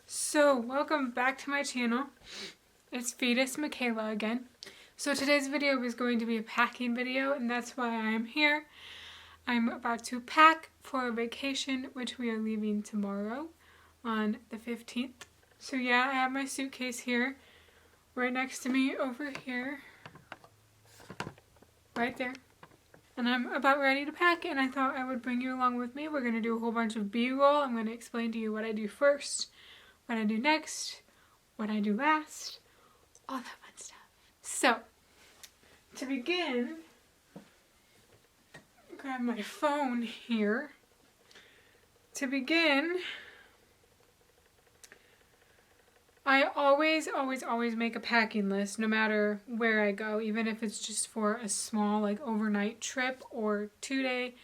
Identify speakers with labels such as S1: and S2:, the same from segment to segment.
S1: So, welcome back to my channel. It's Fetus MiKayla again. So today's video is going to be a packing video, and that's why I am here. I'm about to pack for a vacation, which we are leaving tomorrow on the 15th. So yeah, I have my suitcase here, right next to me over here, right there. And I'm about ready to pack, and I thought I would bring you along with me. We're going to do a whole bunch of B-roll. I'm going to explain to you what I do first, what I do next, what I do last, all that fun stuff. So, to begin, grab my phone here. To begin, I always make a packing list no matter where I go, even if it's just for a small like overnight trip or two-night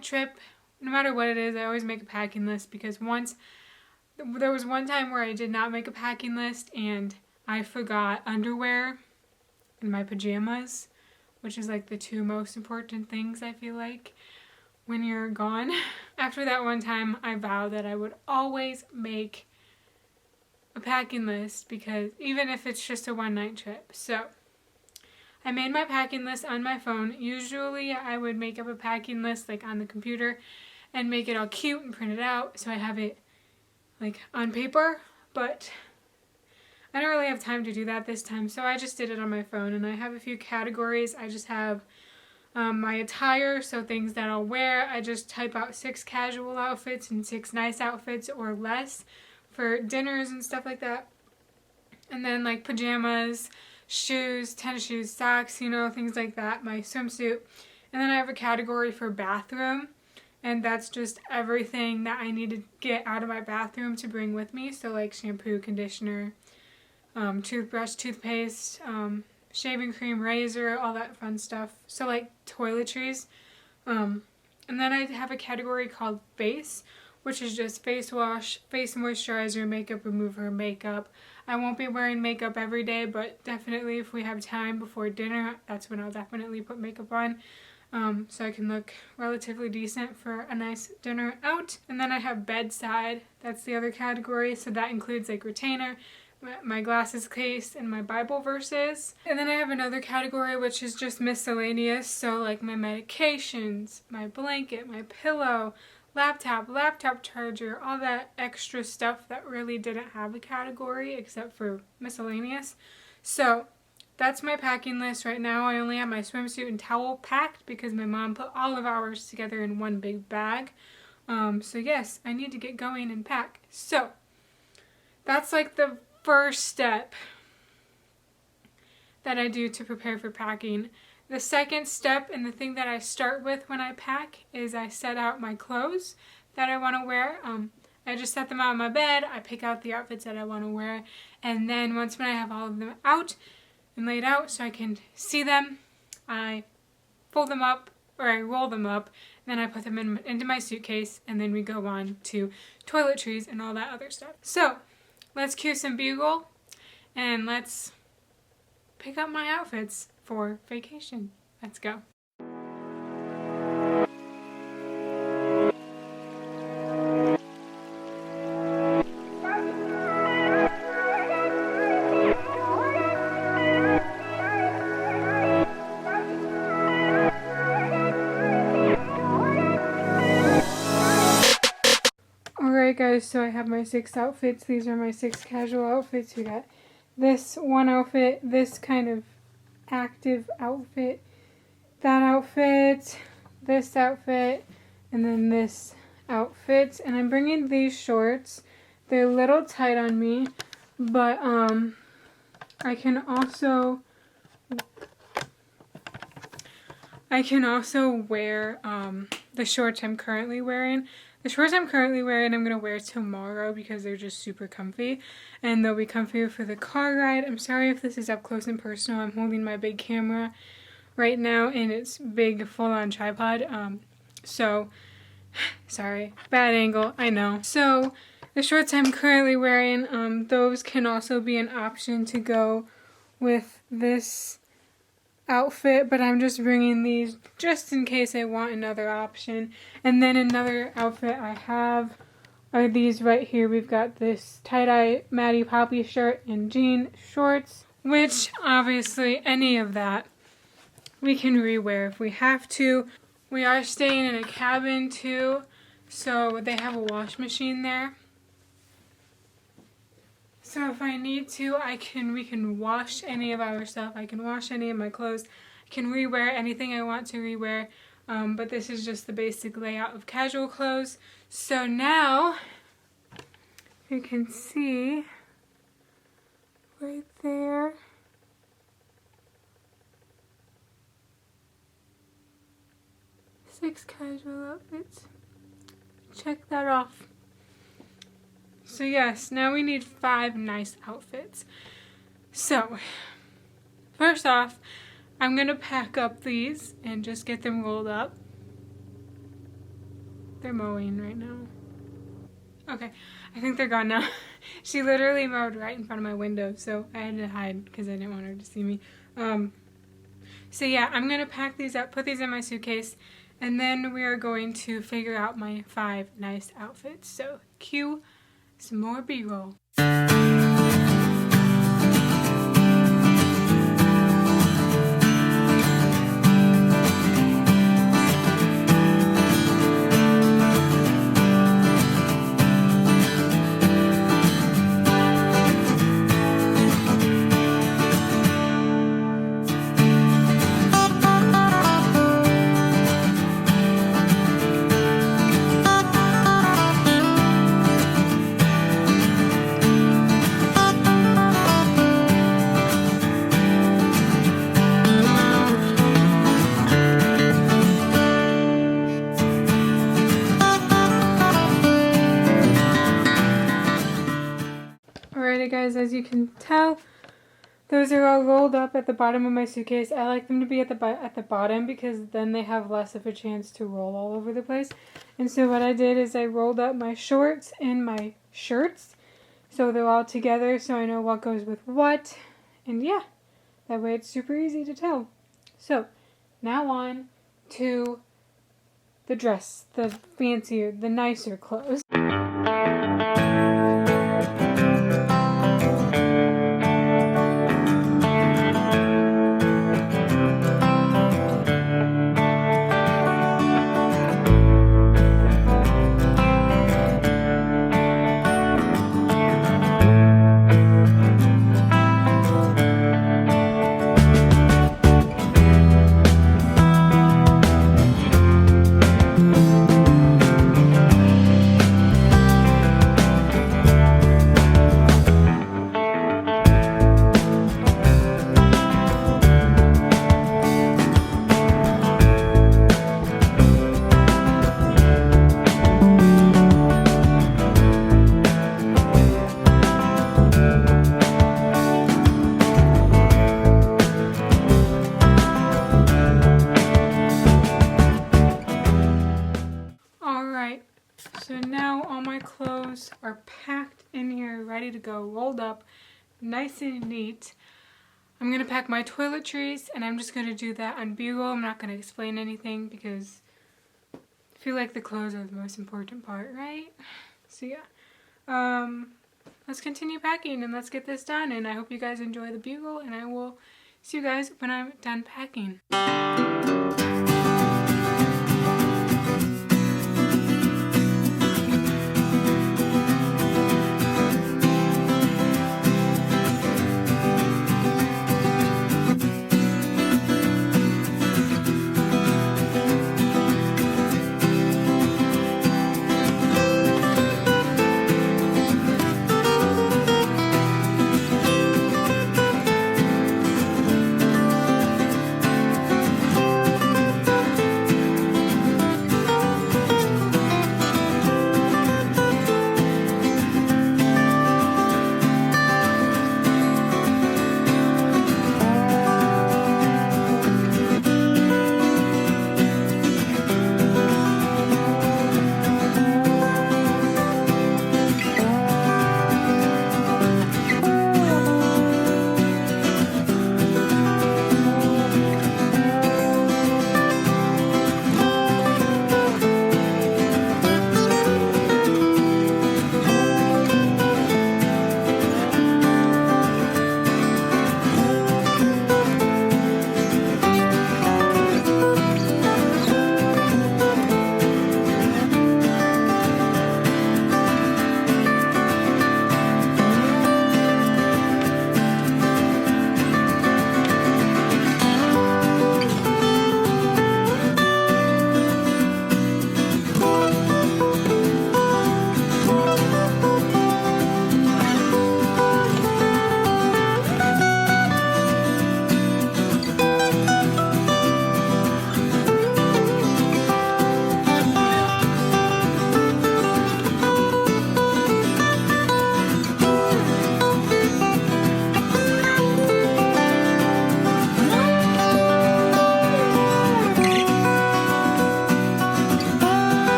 S1: trip. No matter what it is, I always make a packing list because there was one time where I did not make a packing list and I forgot underwear and my pajamas, which is like the two most important things I feel like when you're gone. After that one time, I vowed that I would always make a packing list, because even if it's just a one-night trip. So I made my packing list on my phone. Usually I would make up a packing list like on the computer and make it all cute and print it out so I have it like on paper, but I don't really have time to do that this time, so I just did it on my phone. And I have a few categories. I just have my attire, so things that I'll wear. I just type out 6 casual outfits and 6 nice outfits or less for dinners and stuff like that. And then like pajamas, shoes, tennis shoes, socks, you know, things like that, my swimsuit. And then I have a category for bathroom, and that's just everything that I need to get out of my bathroom to bring with me. So like shampoo, conditioner, toothbrush, toothpaste, shaving cream, razor, all that fun stuff. So like toiletries. And then I have a category called face, which is just face wash, face moisturizer, makeup remover, makeup. I won't be wearing makeup every day, but definitely if we have time before dinner, that's when I'll definitely put makeup on. So I can look relatively decent for a nice dinner out. And then I have bedside. That's the other category. So that includes like retainer, my glasses case, and my Bible verses. And then I have another category which is just miscellaneous. So like my medications, my blanket, my pillow, laptop charger, all that extra stuff that really didn't have a category except for miscellaneous. So that's my packing list right now. I only have my swimsuit and towel packed because my mom put all of ours together in one big bag. So yes, I need to get going and pack. So that's like the first step that I do to prepare for packing. The second step, and the thing that I start with when I pack, is I set out my clothes that I want to wear. I just set them out on my bed. I pick out the outfits that I want to wear, and then when I have all of them out and laid out so I can see them, I fold them up, or I roll them up, and then I put them into my suitcase, and then we go on to toiletries and all that other stuff. So let's cue some B-roll, and let's pick up my outfits for vacation. Let's go. Alright guys, so I have my 6 outfits. These are my 6 casual outfits. We got this one outfit, this kind of active outfit, that outfit, this outfit, and then this outfit. And I'm bringing these shorts. They're a little tight on me, but I can also wear the shorts I'm currently wearing. The shorts I'm currently wearing I'm going to wear tomorrow because they're just super comfy, and they'll be comfier for the car ride. I'm sorry if this is up close and personal. I'm holding my big camera right now and it's big full-on tripod, so sorry, bad angle, I know. So the shorts I'm currently wearing, those can also be an option to go with this outfit, but I'm just bringing these just in case I want another option. And then another outfit I have are these right here. We've got this tie-dye Maddie Poppy shirt and jean shorts, which obviously any of that we can rewear if we have to. We are staying in a cabin too, so they have a wash machine there. So if I need to, we can wash any of our stuff. I can wash any of my clothes. I can rewear anything I want to rewear. But this is just the basic layout of casual clothes. So now, you can see right there, six casual outfits. Check that off. So yes, now we need 5 nice outfits. So, first off, I'm going to pack up these and just get them rolled up. They're mowing right now. Okay, I think they're gone now. She literally mowed right in front of my window, so I had to hide because I didn't want her to see me. So yeah, I'm going to pack these up, put these in my suitcase, and then we are going to figure out my 5 nice outfits. So cue some more B-roll. Alrighty guys, as you can tell, those are all rolled up at the bottom of my suitcase. I like them to be at the bottom because then they have less of a chance to roll all over the place. And so what I did is I rolled up my shorts and my shirts so they're all together so I know what goes with what. And yeah, that way it's super easy to tell. So now on to the dress, the fancier, the nicer clothes. So now all my clothes are packed in here, ready to go, rolled up, nice and neat. I'm going to pack my toiletries, and I'm just going to do that on B-roll. I'm not going to explain anything because I feel like the clothes are the most important part, right? So yeah, let's continue packing and let's get this done. And I hope you guys enjoy the B-roll, and I will see you guys when I'm done packing.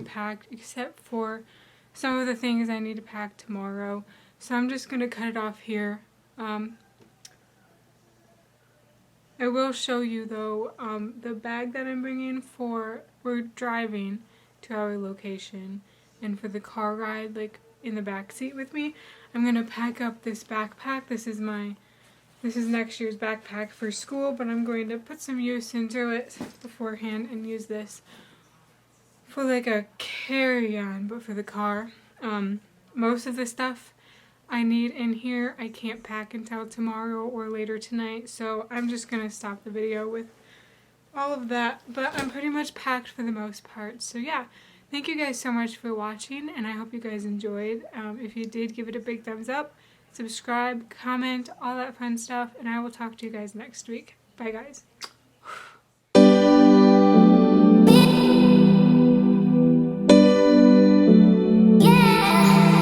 S1: packed except for some of the things I need to pack tomorrow. So I'm just going to cut it off here. I will show you though the bag that I'm bringing for, we're driving to our location, and for the car ride, like in the back seat with me, I'm going to pack up this backpack. This is next year's backpack for school, but I'm going to put some use into it beforehand and use this for like a carry-on, but for the car. Most of the stuff I need in here I can't pack until tomorrow or later tonight, so I'm just going to stop the video with all of that, but I'm pretty much packed for the most part. So yeah, thank you guys so much for watching, and I hope you guys enjoyed. If you did, give it a big thumbs up, subscribe, comment, all that fun stuff, and I will talk to you guys next week. Bye guys.